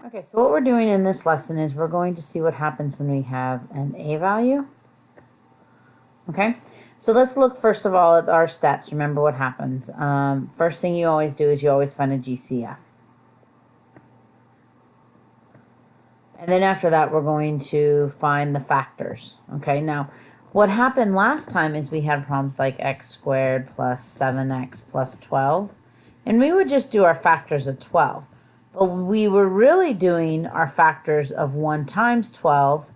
Okay, so what we're doing in this lesson is we're going to see what happens when we have an a value. Okay, so let's look first of all at our steps. Remember what happens. First thing you always do is you always find a GCF. And then after that, we're going to find the factors. Okay, now what happened last time is we had problems like x squared plus 7x plus 12. And we would just do our factors of 12. But we were really doing our factors of 1 times 12,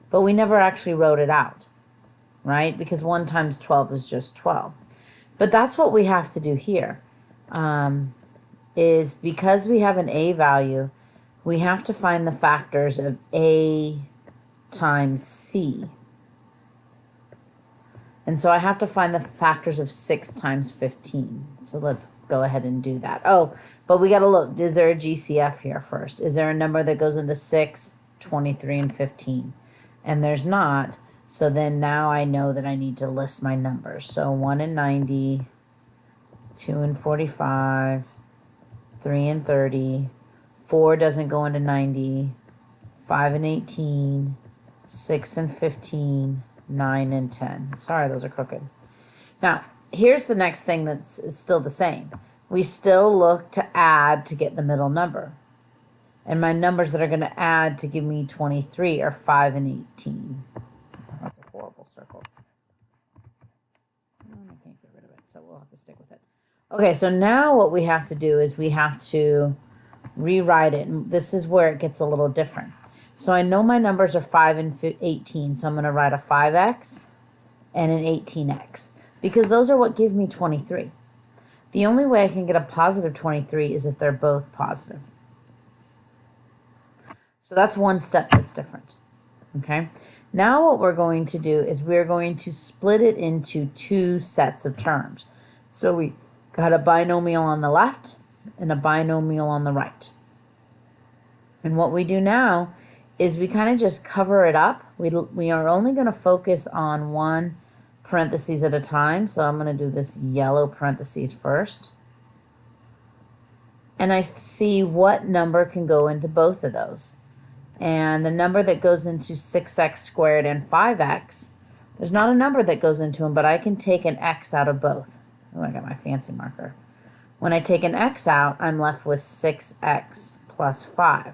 but we never actually wrote it out, right? Because 1 times 12 is just 12. But that's what we have to do here. Is because we have an a value, we have to find the factors of a times c. And so I have to find the factors of 6 times 15. So let's go ahead and do that. Oh, but we got to look. Is there a GCF here first? Is there a number that goes into 6, 23, and 15? And there's not. So then now I know that I need to list my numbers. So 1 and 90, 2 and 45, 3 and 30, 4 doesn't go into 90, 5 and 18, 6 and 15, 9 and 10. Sorry, those are crooked. Now, here's the next thing that's still the same. We still look to add to get the middle number. And my numbers that are going to add to give me 23 are 5 and 18. That's a horrible circle. I can't get rid of it, so we'll have to stick with it. Okay, so now what we have to do is we have to rewrite it. And this is where it gets a little different. So I know my numbers are 5 and 18, so I'm going to write a 5x and an 18x. Because those are what give me 23. The only way I can get a positive 23 is if they're both positive. So that's one step that's different. Okay. Now what we're going to do is we're going to split it into 2 sets of terms. So we got a binomial on the left and a binomial on the right. And what we do now is we kind of just cover it up. We are only going to focus on one parentheses at a time. So I'm going to do this yellow parentheses first. And I see what number can go into both of those. And the number that goes into 6x squared and 5x, there's not a number that goes into them, but I can take an x out of both. Oh, I got my fancy marker. When I take an x out, I'm left with 6x plus 5.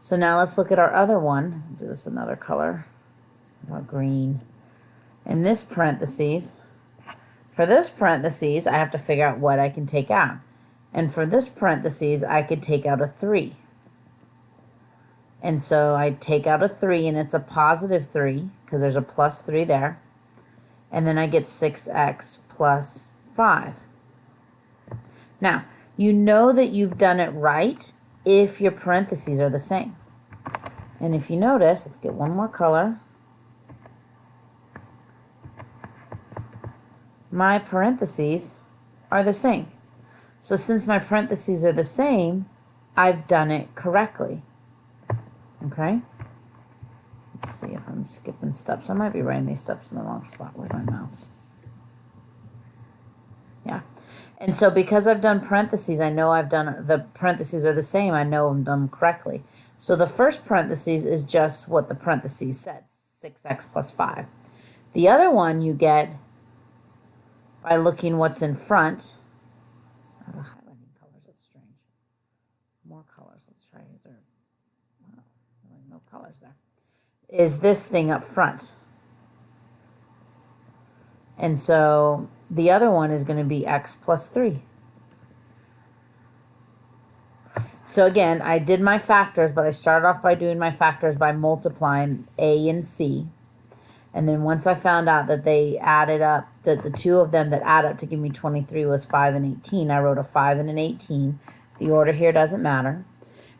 So now let's look at our other one. I'll do this another color, green. In this parentheses, for this parentheses, I have to figure out what I can take out. And for this parentheses, I could take out a 3. And so I take out a 3, and it's a positive 3, because there's a plus 3 there. And then I get 6x plus 5. Now, you know that you've done it right if your parentheses are the same. And if you notice, let's get one more color. My parentheses are the same. So since my parentheses are the same, I've done it correctly. Okay? Let's see if I'm skipping steps. I might be writing these steps in the wrong spot. Where's my mouse? Yeah. And so because I've done parentheses, I know I've done, the parentheses are the same. I know I've done them correctly. So the first parentheses is just what the parentheses said, 6x plus 5. The other one you get by looking what's in front. Oh, the highlighting colors, that's strange. More colors. Let's try either. Wow, really no colors there. Is this thing up front. And so the other one is going to be x plus 3. So again, I did my factors, but I started off by doing my factors by multiplying a and c. And then once I found out that they added up, that the two of them that add up to give me 23 was 5 and 18, I wrote a 5 and an 18. The order here doesn't matter.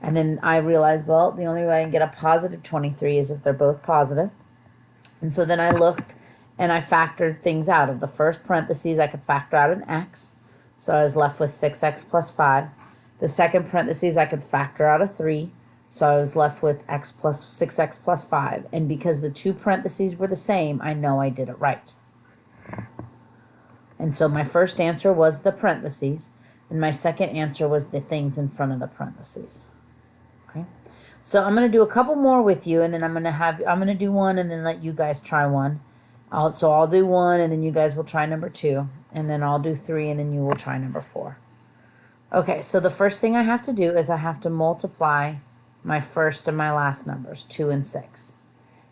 And then I realized, well, the only way I can get a positive 23 is if they're both positive. And so then I looked and I factored things out. Of the first parentheses, I could factor out an x. So I was left with 6x plus 5. The second parentheses, I could factor out a 3. So I was left with 6x plus 5. And because the two parentheses were the same, I know I did it right. And so my first answer was the parentheses, and my second answer was the things in front of the parentheses. Okay. So I'm going to do a couple more with you, and then I'm going to do one and then let you guys try one. So I'll do one, and then you guys will try number 2, and then I'll do 3, and then you will try number 4. Okay, so the first thing I have to do is I have to multiply my first and my last numbers, 2 and 6.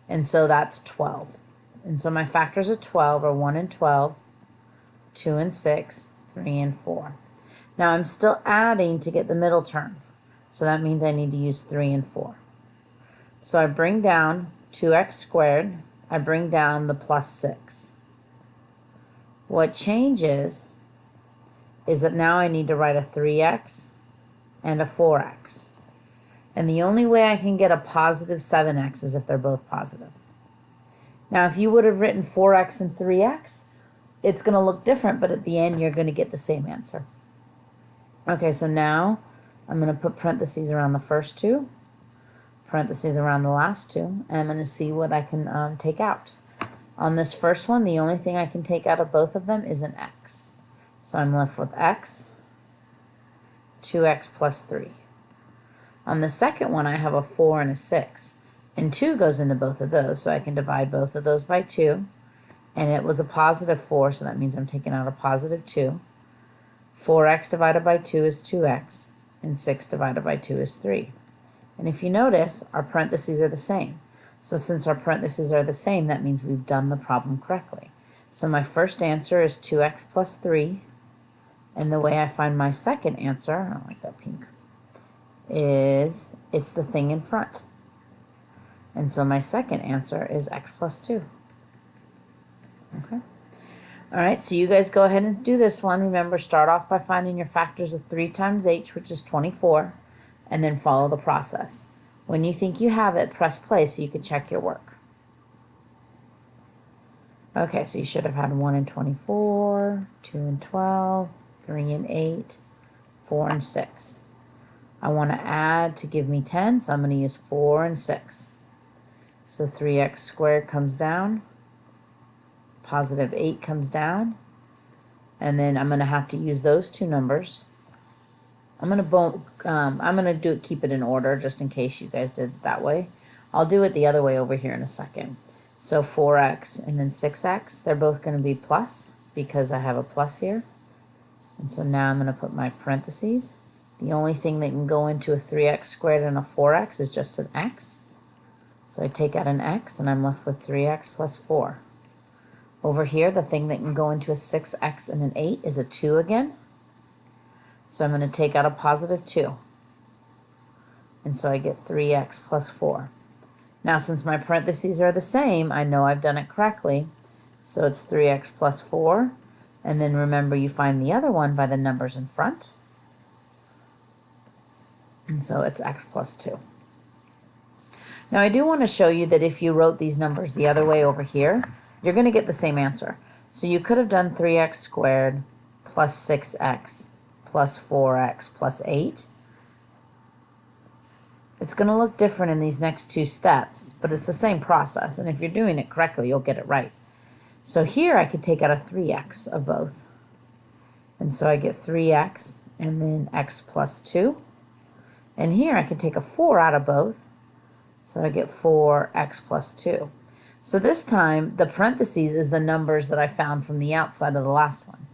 And so that's 12. And so my factors of 12 are 1 and 12, 2 and 6, 3 and 4. Now I'm still adding to get the middle term. So that means I need to use 3 and 4. So I bring down 2x squared. I bring down the plus 6. What changes is that now I need to write a 3x and a 4x. And the only way I can get a positive 7x is if they're both positive. Now, if you would have written 4x and 3x, it's going to look different, but at the end, you're going to get the same answer. Okay, so now I'm going to put parentheses around the first 2, parentheses around the last 2, and I'm going to see what I can take out. On this first one, the only thing I can take out of both of them is an x. So I'm left with x, 2x plus 3. On the second one, I have a 4 and a 6. And 2 goes into both of those, so I can divide both of those by 2. And it was a positive 4, so that means I'm taking out a positive 2. 4x divided by 2 is 2x, and 6 divided by 2 is 3. And if you notice, our parentheses are the same. So since our parentheses are the same, that means we've done the problem correctly. So my first answer is 2x plus 3. And the way I find my second answer, I don't like that pink, is it's the thing in front. And so my second answer is x plus 2. Okay. All right, so you guys go ahead and do this one. Remember, start off by finding your factors of 3 times h, which is 24, and then follow the process. When you think you have it, press play so you can check your work. Okay, so you should have had 1 and 24, 2 and 12, 3 and 8, 4 and 6. I want to add to give me 10, so I'm going to use 4 and 6. So 3x squared comes down, positive 8 comes down, and then I'm going to have to use those two numbers. I'm going to do it, keep it in order just in case you guys did it that way. I'll do it the other way over here in a second. So 4x and then 6x, they're both going to be plus because I have a plus here. And so now I'm going to put my parentheses. The only thing that can go into a 3x squared and a 4x is just an x. So I take out an x and I'm left with 3x plus 4. Over here, the thing that can go into a 6x and an 8 is a 2 again. So I'm going to take out a positive 2. And so I get 3x plus 4. Now, since my parentheses are the same, I know I've done it correctly. So it's 3x plus 4. And then remember, you find the other one by the numbers in front. And so it's x plus 2. Now, I do want to show you that if you wrote these numbers the other way over here, you're going to get the same answer. So you could have done 3x squared plus 6x plus 4x plus 8. It's going to look different in these next two steps, but it's the same process. And if you're doing it correctly, you'll get it right. So here I could take out a 3x of both. And so I get 3x and then x plus 2. And here I could take a 4 out of both. So I get 4x plus 2. So this time, the parentheses is the numbers that I found from the outside of the last one.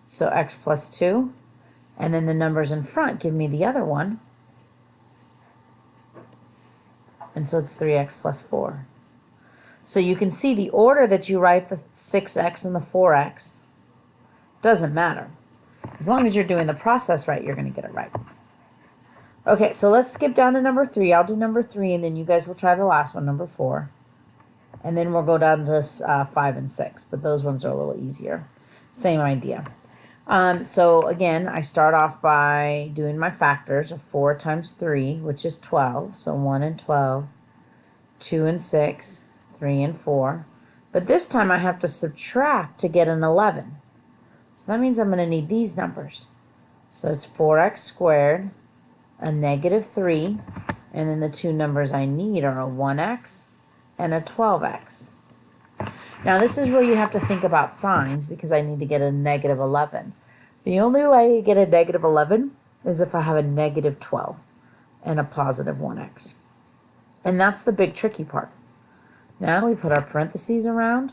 So x plus 2. And then the numbers in front give me the other one. And so it's 3x plus 4. So you can see the order that you write the 6x and the 4x doesn't matter. As long as you're doing the process right, you're going to get it right. Okay, so let's skip down to number 3. I'll do number 3, and then you guys will try the last one, number 4. And then we'll go down to 5 and 6, but those ones are a little easier. Same idea. So again, I start off by doing my factors of 4 times 3, which is 12. So 1 and 12, 2 and 6, 3 and 4. But this time I have to subtract to get an 11. So that means I'm going to need these numbers. So it's 4x squared, a negative 3, and then the two numbers I need are a 1x and a 12x. Now this is where you have to think about signs because I need to get a negative 11. The only way you get a negative 11 is if I have a negative 12. and a positive 1x. And that's the big tricky part. Now we put our parentheses around.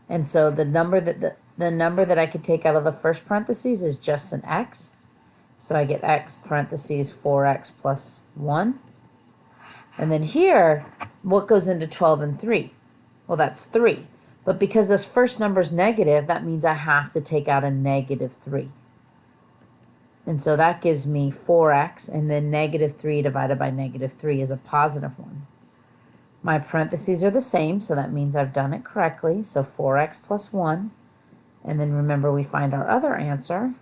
And so the number that I could take out of the first parentheses is just an x. So I get x parentheses 4x plus 1. And then here, what goes into 12 and 3? Well, that's 3. But because this first number is negative, that means I have to take out a negative 3. And so that gives me 4x, and then negative 3 divided by negative 3 is a positive 1. My parentheses are the same, so that means I've done it correctly. So 4x plus 1. And then remember, we find our other answer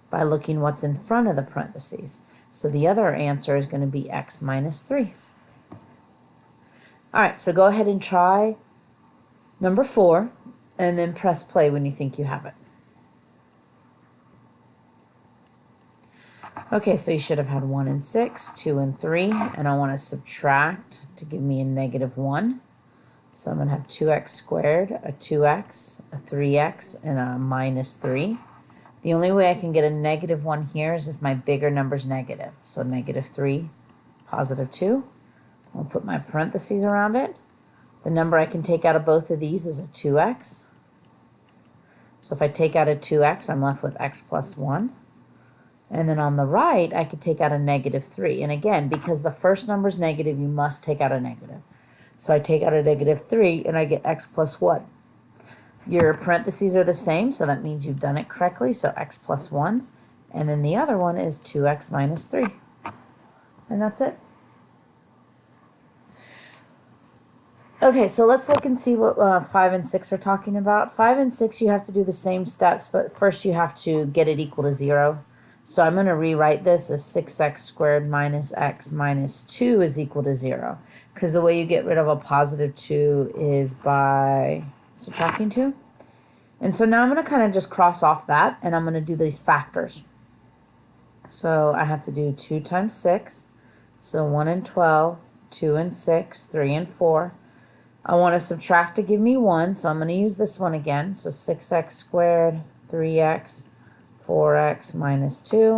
by looking what's in front of the parentheses. So the other answer is going to be x minus 3. All right, so go ahead and try number 4, and then press play when you think you have it. Okay, so you should have had 1 and 6, 2 and 3, and I want to subtract to give me a negative 1. So I'm going to have 2x squared, a 2x, a 3x, and a minus 3. The only way I can get a negative 1 here is if my bigger number's negative. So negative 3, positive 2. I'll put my parentheses around it. The number I can take out of both of these is a 2x. So if I take out a 2x, I'm left with x plus 1. And then on the right, I could take out a negative 3. And again, because the first number is negative, you must take out a negative. So I take out a negative 3, and I get x plus 1. Your parentheses are the same, so that means you've done it correctly. So x plus 1. And then the other one is 2x minus 3. And that's it. Okay, so let's look and see what 5 and 6 are talking about. 5 and 6, you have to do the same steps, but first you have to get it equal to 0. So I'm going to rewrite this as 6x squared minus x minus 2 is equal to 0. Because the way you get rid of a positive 2 is by subtracting 2. And so now I'm going to kind of just cross off that, and I'm going to do these factors. So I have to do 2 times 6. So 1 and 12, 2 and 6, 3 and 4. I want to subtract to give me 1, so I'm going to use this one again. So 6x squared, 3x, 4x minus 2.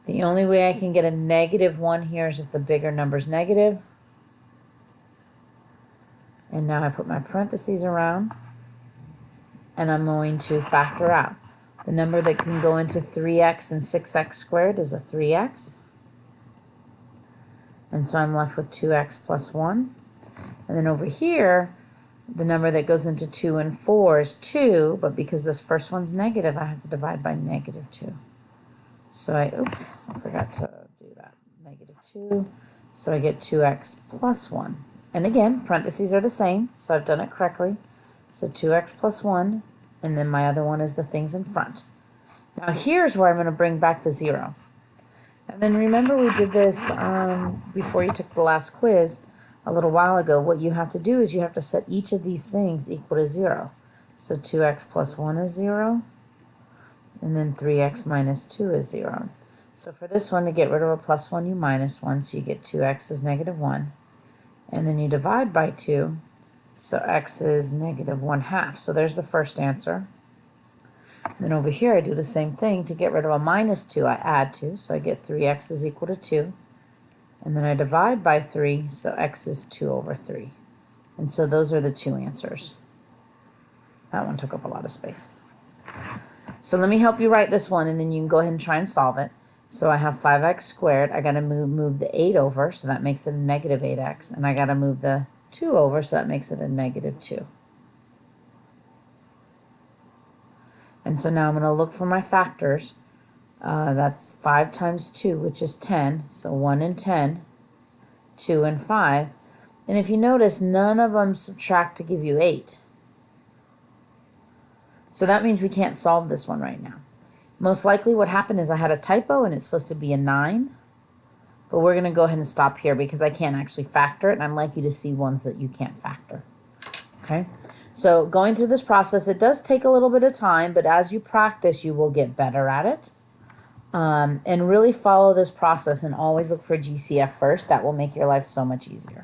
The only way I can get a negative 1 here is if the bigger number is negative. And now I put my parentheses around, and I'm going to factor out. The number that can go into 3x and 6x squared is a 3x. And so I'm left with 2x plus 1. And then over here, the number that goes into 2 and 4 is 2, but because this first one's negative, I have to divide by negative 2. So I forgot to do that. Negative 2. So I get 2x plus 1. And again, parentheses are the same, so I've done it correctly. So 2x plus 1, and then my other one is the things in front. Now here's where I'm going to bring back the 0. And then remember we did this before you took the last quiz a little while ago. What you have to do is you have to set each of these things equal to 0. So 2x plus 1 is 0, and then 3x minus 2 is 0. So for this one, to get rid of a plus 1, you minus 1, so you get 2x is negative 1. And then you divide by 2, so x is negative 1/2. So there's the first answer. And then over here, I do the same thing. To get rid of a minus 2, I add 2, so I get 3x is equal to 2. And then I divide by 3, so x is 2 over 3. And so those are the two answers. That one took up a lot of space. So let me help you write this one, and then you can go ahead and try and solve it. So I have 5x squared. I got to move the 8 over, so that makes it a negative 8x. And I got to move the 2 over, so that makes it a negative 2. And so now I'm going to look for my factors. That's 5 times 2, which is 10. So 1 and 10, 2 and 5. And if you notice, none of them subtract to give you 8. So that means we can't solve this one right now. Most likely what happened is I had a typo and it's supposed to be a 9. But we're going to go ahead and stop here because I can't actually factor it, and I'd like you to see ones that you can't factor. Okay? So going through this process, it does take a little bit of time, but as you practice, you will get better at it. And really follow this process and always look for GCF first. That will make your life so much easier.